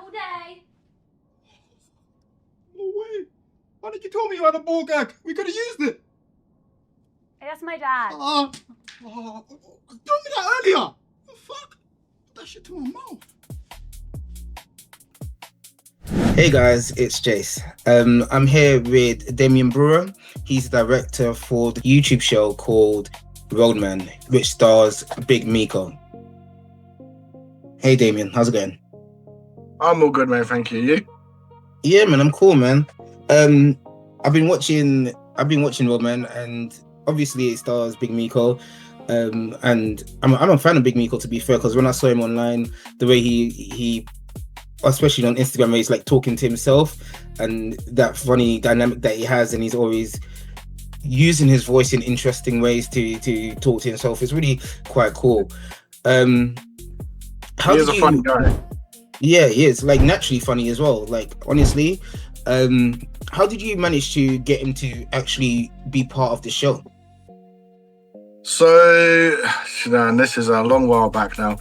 all day. No way. Why did you tell me you had a ball gag? We could have used it. Hey, that's my dad. Tell me that earlier. What the fuck? Put that shit to my mouth. Hey guys, it's Jace. I'm here with Damien Brewer. He's the director for the YouTube show called Roadman, which stars Big Miko. Hey Damien, how's it going? I'm all good, man. Thank you. You? Yeah, man, I'm cool, man. I've been watching Roadman, and obviously it stars Big Miko. And I'm a fan of Big Miko, to be fair, because when I saw him online, the way he especially on Instagram, where he's like talking to himself and that funny dynamic that he has, and he's always using his voice in interesting ways to talk to himself. It's really quite cool. He is a funny guy. Yeah, he is, like, naturally funny as well. Like, honestly, how did you manage to get him to actually be part of the show? So, and this is a long while back now.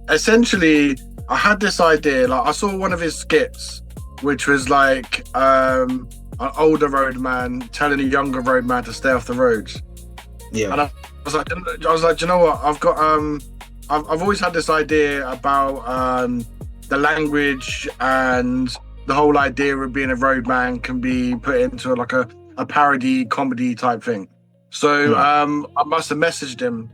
Essentially, I had this idea. Like, I saw one of his skits, which was like an older roadman telling a younger roadman to stay off the roads. Yeah, and I was like, you know what? I've got I've always had this idea about the language, and the whole idea of being a roadman can be put into like a parody comedy type thing. So I must have messaged him,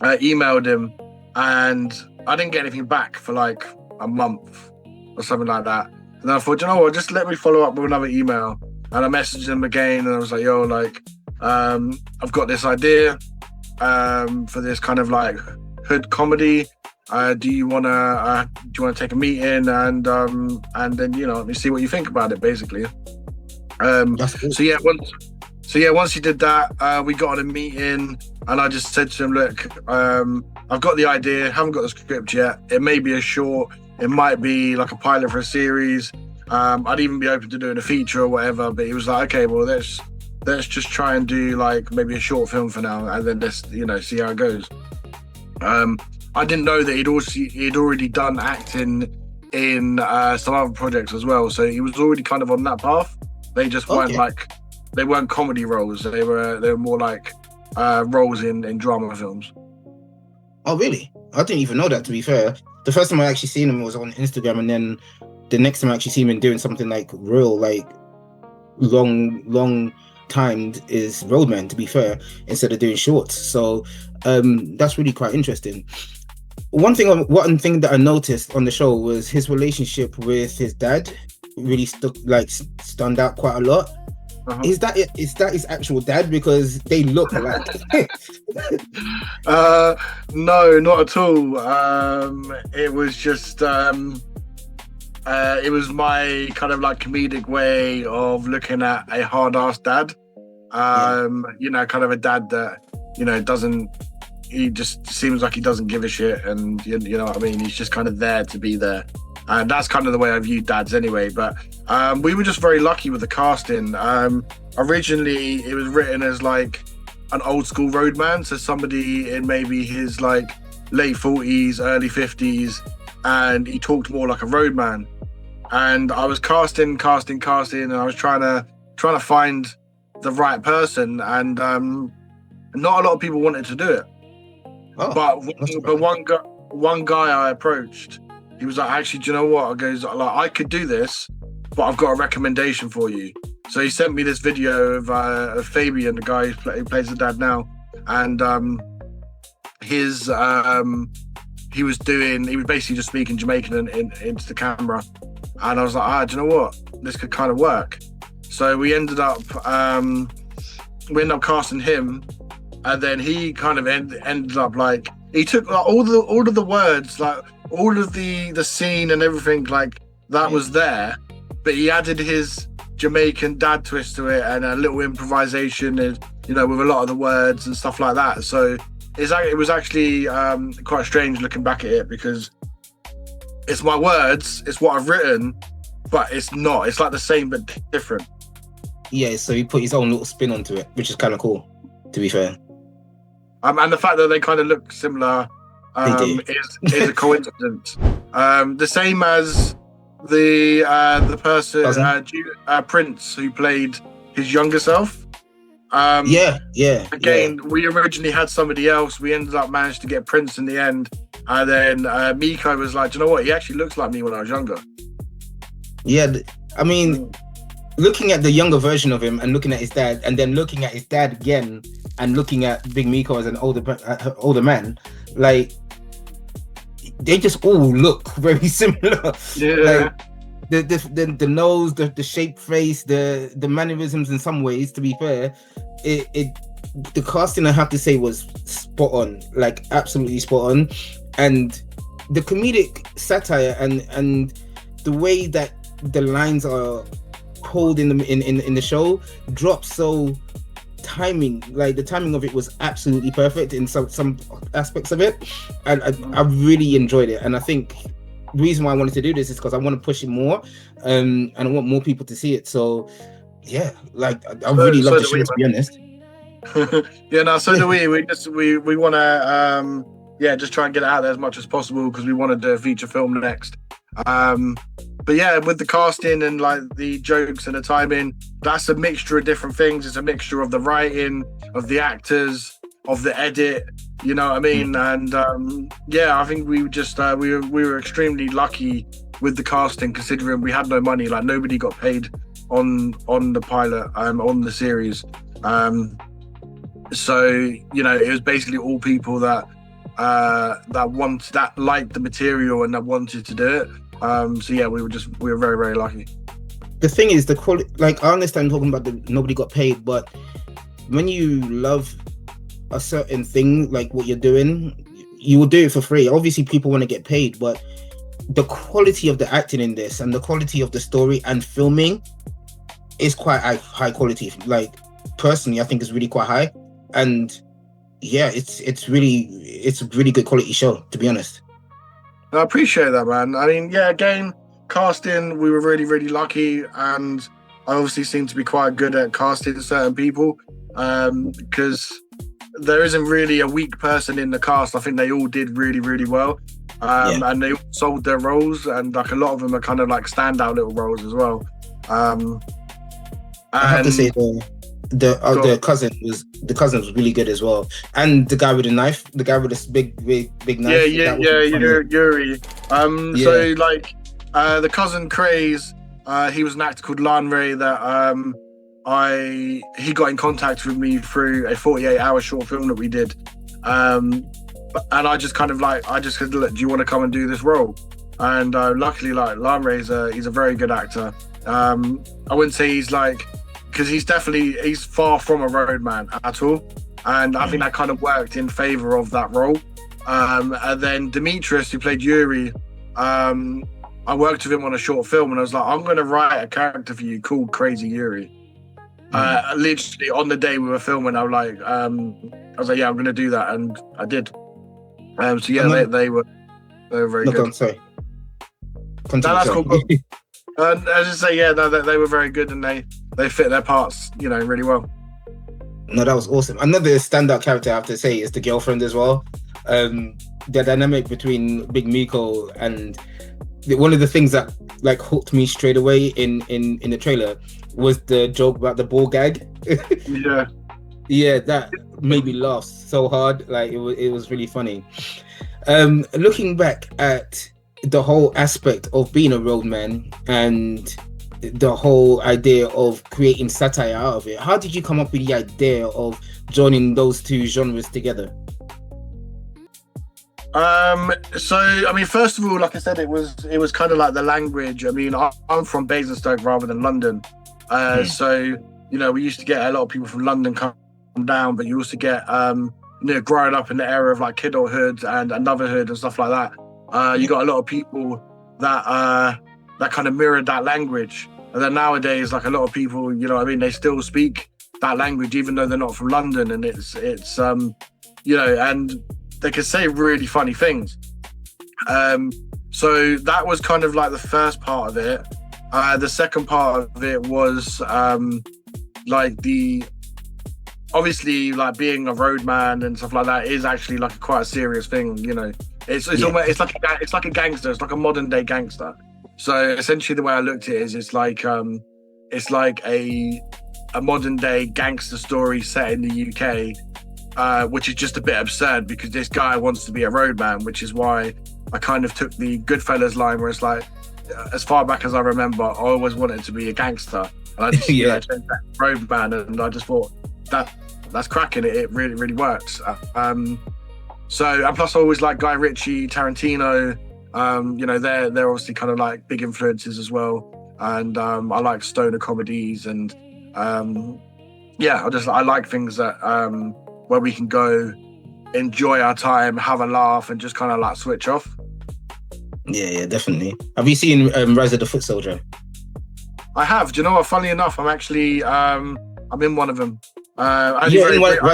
emailed him, and I didn't get anything back for like a month or something like that. And then I thought, you know what, just let me follow up with another email. And I messaged him again, and I was like, yo, like, I've got this idea for this kind of like hood comedy. Do you wanna take a meeting and then, you know, let me see what you think about it, basically. So yeah, once he did that, we got on a meeting, and I just said to him, look, I've got the idea, haven't got the script yet. It may be a short, it might be like a pilot for a series. I'd even be open to doing a feature or whatever. But he was like, okay, well, let's just try and do like maybe a short film for now, and then let's, you know, see how it goes. I didn't know that he'd already done acting in some other projects as well, so he was already kind of on that path. They just weren't they weren't comedy roles. They were more like roles in drama films. Oh really? I didn't even know that, to be fair. The first time I actually seen him was on Instagram, and then the next time I actually seen him doing something like real, like long timed is Roadman, to be fair, instead of doing shorts. So that's really quite interesting. One thing that I noticed on the show was his relationship with his dad really stunned out quite a lot. Uh-huh. Is that his actual dad? Because they look alike. No, not at all. It was just it was my kind of like comedic way of looking at a hard-ass dad. You know, kind of a dad that, you know, he just seems like he doesn't give a shit, and you know what I mean? He's just kind of there to be there. And that's kind of the way I view dads anyway. But we were just very lucky with the casting. Originally, it was written as like an old school roadman, so somebody in maybe his like late 40s, early 50s, and he talked more like a roadman. And I was casting, and I was trying to find the right person, and not a lot of people wanted to do it. Oh, but one guy I approached, he was like, actually, do you know what? I goes, like, I could do this, but I've got a recommendation for you. So he sent me this video of Fabian, the guy who plays the dad now, and he was basically just speaking Jamaican into the camera, and I was like, do you know what? This could kind of work. So we ended up casting him, and then he kind of ended up like, he took like, all of the words, like all of the scene and everything like that was there, but he added his Jamaican dad twist to it and a little improvisation, and you know, with a lot of the words and stuff like that. So it was actually quite strange looking back at it, because it's my words, it's what I've written, but it's not. It's like the same but different. Yeah, so he put his own little spin onto it, which is kind of cool, to be fair. And the fact that they kind of look similar is a coincidence. The same as the person Prince, who played his younger self. Again, we originally had somebody else. We ended up managed to get Prince in the end, and then Miko was like, "Do you know what? He actually looks like me when I was younger." Yeah, I mean, looking at the younger version of him and looking at his dad, and then looking at his dad again, and looking at Big Miko as an older man, like they just all look very similar. Yeah. Like, the nose, the shaped face, the mannerisms. In some ways, to be fair, the casting, I have to say, was spot on, like absolutely spot on, and the comedic satire and the way that the lines are pulled in the show drops so timing, like the timing of it was absolutely perfect in some aspects of it, and I really enjoyed it. And I think the reason why I wanted to do this is because I want to push it more, and I want more people to see it. So yeah, like I really love the show, to be honest. Yeah, no, so do we. We want to just try and get it out there as much as possible, because we want to do a feature film next. But yeah, with the casting and like the jokes and the timing, that's a mixture of different things. It's a mixture of the writing, of the actors, of the edit. You know what I mean? And I think we just we were extremely lucky with the casting, considering we had no money. Like, nobody got paid on the pilot, on the series. So you know, it was basically all people that liked the material and that wanted to do it. So yeah, we were very, very lucky. The thing is, the quality, like, I understand talking about nobody got paid, but when you love a certain thing, like what you're doing, you will do it for free. Obviously people want to get paid, but the quality of the acting in this and the quality of the story and filming is quite high quality. Like, personally, I think it's really quite high, and yeah, it's a really good quality show, to be honest. I appreciate that, man. I mean, yeah, again, casting, we were really, really lucky, and I obviously seem to be quite good at casting certain people, because there isn't really a weak person in the cast. I think they all did really, really well, and they all sold their roles, and like a lot of them are kind of like standout little roles as well. I have to say the cousin was really good as well, and the guy with the knife, the guy with this big knife. Yuri. So like the cousin Craze, he was an actor called Lanray that he got in contact with me through a 48-hour short film that we did, and I just kind of like, I just said, look, do you want to come and do this role? And luckily, like, Lanray he's a very good actor. I wouldn't say he's like, because he's far from a roadman at all, and I think that kind of worked in favor of that role. And then Demetrius, who played Yuri, I worked with him on a short film, and I was like, I'm going to write a character for you called Crazy Yuri. Literally on the day we were filming, I was like, yeah, I'm going to do that, and I did. So yeah, they were very good. I'm sorry. Continue, that's cool. And as I say, yeah, they were very good, and they fit their parts, you know, really well. No, that was awesome. Another standout character I have to say is the girlfriend as well. The dynamic between Big Miko and one of the things that like hooked me straight away in the trailer was the joke about the ball gag. Yeah, that made me laugh so hard. Like, it was really funny. Looking back at the whole aspect of being a roadman and the whole idea of creating satire out of it, how did you come up with the idea of joining those two genres together? So I mean, first of all, like I said, it was kind of like the language. I mean, I'm from Basingstoke rather than London, so you know, we used to get a lot of people from London come down, but you also get growing up in the area of like Kidulthood and Anotherhood and stuff like that. You got a lot of people that kind of mirrored that language. And then nowadays, like, a lot of people, you know what I mean, they still speak that language even though they're not from London, and it's you know, and they can say really funny things. So that was kind of like the first part of it. The second part of it was like obviously, like, being a roadman and stuff like that is actually like quite a serious thing, you know. It's almost, it's like a gangster. It's like a modern day gangster. So essentially, the way I looked at it is, it's like a modern day gangster story set in the UK, which is just a bit absurd because this guy wants to be a roadman, which is why I kind of took the Goodfellas line where it's like, as far back as I remember, I always wanted to be a gangster, and I just changed that roadman, and I just thought that's cracking. It really, really works. So, and plus I always like Guy Ritchie, Tarantino. They're obviously kind of like big influences as well, and I like stoner comedies, and I like things that where we can go, enjoy our time, have a laugh, and just kind of like switch off. Yeah, definitely. Have you seen Rise of the Foot Soldier? I have. Do you know what? Funny enough, I'm actually I'm in one of them. Rise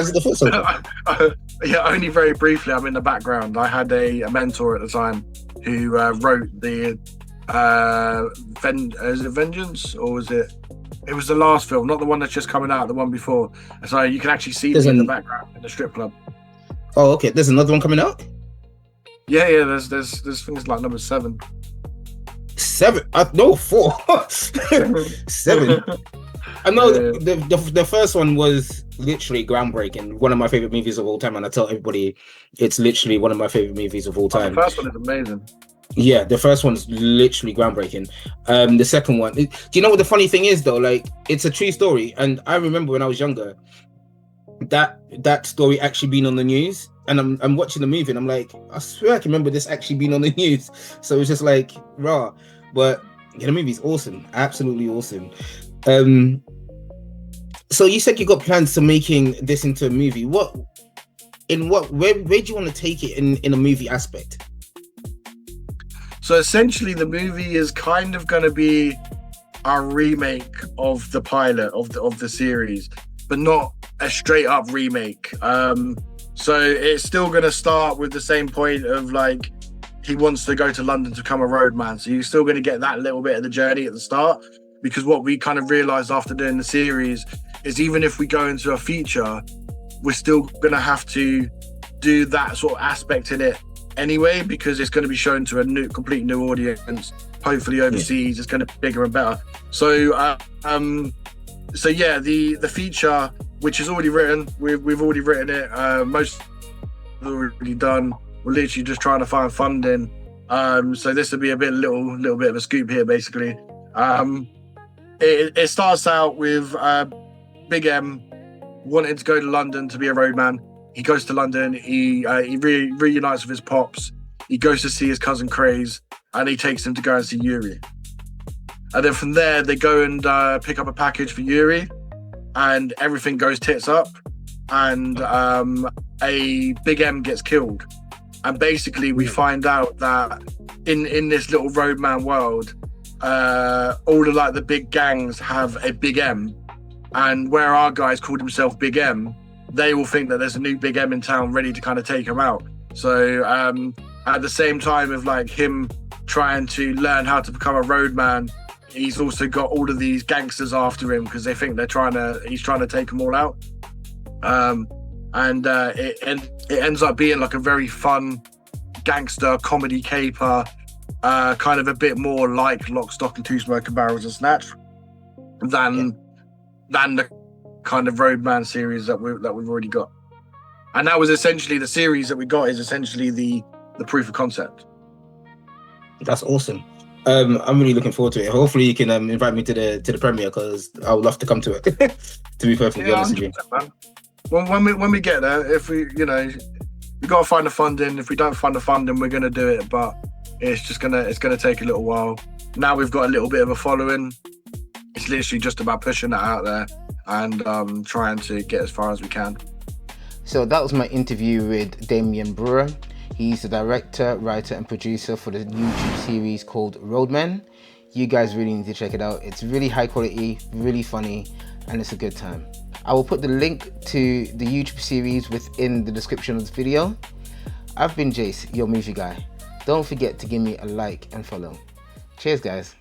of the Foot Soldier? Yeah, only very briefly. I'm in the background. I had a mentor at the time who wrote the is it Vengeance, or was it? It was the last film, not the one that's just coming out, the one before. So you can actually see me in the background in the strip club. Oh, okay. There's another one coming out? Yeah. There's things like number 7. 7? No, 4. 7. I know the first one was literally groundbreaking. One of my favorite movies of all time, and I tell everybody it's literally one of my favorite movies of all time. The first one is amazing. Yeah, the first one's literally groundbreaking. The second one, do you know what the funny thing is though? Like, it's a true story, and I remember when I was younger, that story actually being on the news, and I'm watching the movie, and I'm like, I swear I can remember this actually being on the news. So it's just like raw, but yeah, the movie's awesome, absolutely awesome. So you said you got plans to making this into a movie. Where do you want to take it in a movie aspect? So essentially, the movie is kind of going to be a remake of the pilot of the series, but not a straight up remake. So it's still going to start with the same point of like, he wants to go to London to become a roadman. So you're still going to get that little bit of the journey at the start, because what we kind of realized after doing the series is even if we go into a feature, we're still going to have to do that sort of aspect in it anyway, because it's going to be shown to a complete new audience, hopefully overseas. It's going to be bigger and better. So the feature, which is already written, we've already written it, most already done. We're literally just trying to find funding, so this will be a little bit of a scoop here. Basically, it starts out with Big M wanting to go to London to be a roadman. He goes to London, he reunites with his pops, he goes to see his cousin Craze, and he takes him to go and see Yuri. And then from there, they go and pick up a package for Yuri, and everything goes tits up, and a Big M gets killed. And basically, we find out that in this little roadman world, all of like the big gangs have a Big M, and where our guys called himself Big M, they will think that there's a new Big M in town ready to kind of take him out. So at the same time of like him trying to learn how to become a roadman, he's also got all of these gangsters after him because they think he's trying to take them all out. It ends up being like a very fun gangster comedy caper, kind of a bit more like Lock, Stock and Two Smoking Barrels and Snatch than the kind of Roadman series that we've already got. And that was essentially the series that we got is essentially the proof of concept. That's awesome. I'm really looking forward to it. Hopefully you can invite me to the premiere, because I would love to come to it. To be perfectly honest with you. Man. When we get there, if we got to find the funding. If we don't find the funding, we're gonna do it. But it's gonna take a little while. Now we've got a little bit of a following. It's literally just about pushing that out there and trying to get as far as we can. So that was my interview with Damien Brewer. He's the director, writer and producer for the YouTube series called Roadman. You guys really need to check it out. It's really high quality, really funny, and it's a good time. I will put the link to the YouTube series within the description of this video. I've been Jace, your movie guy. Don't forget to give me a like and follow. Cheers guys.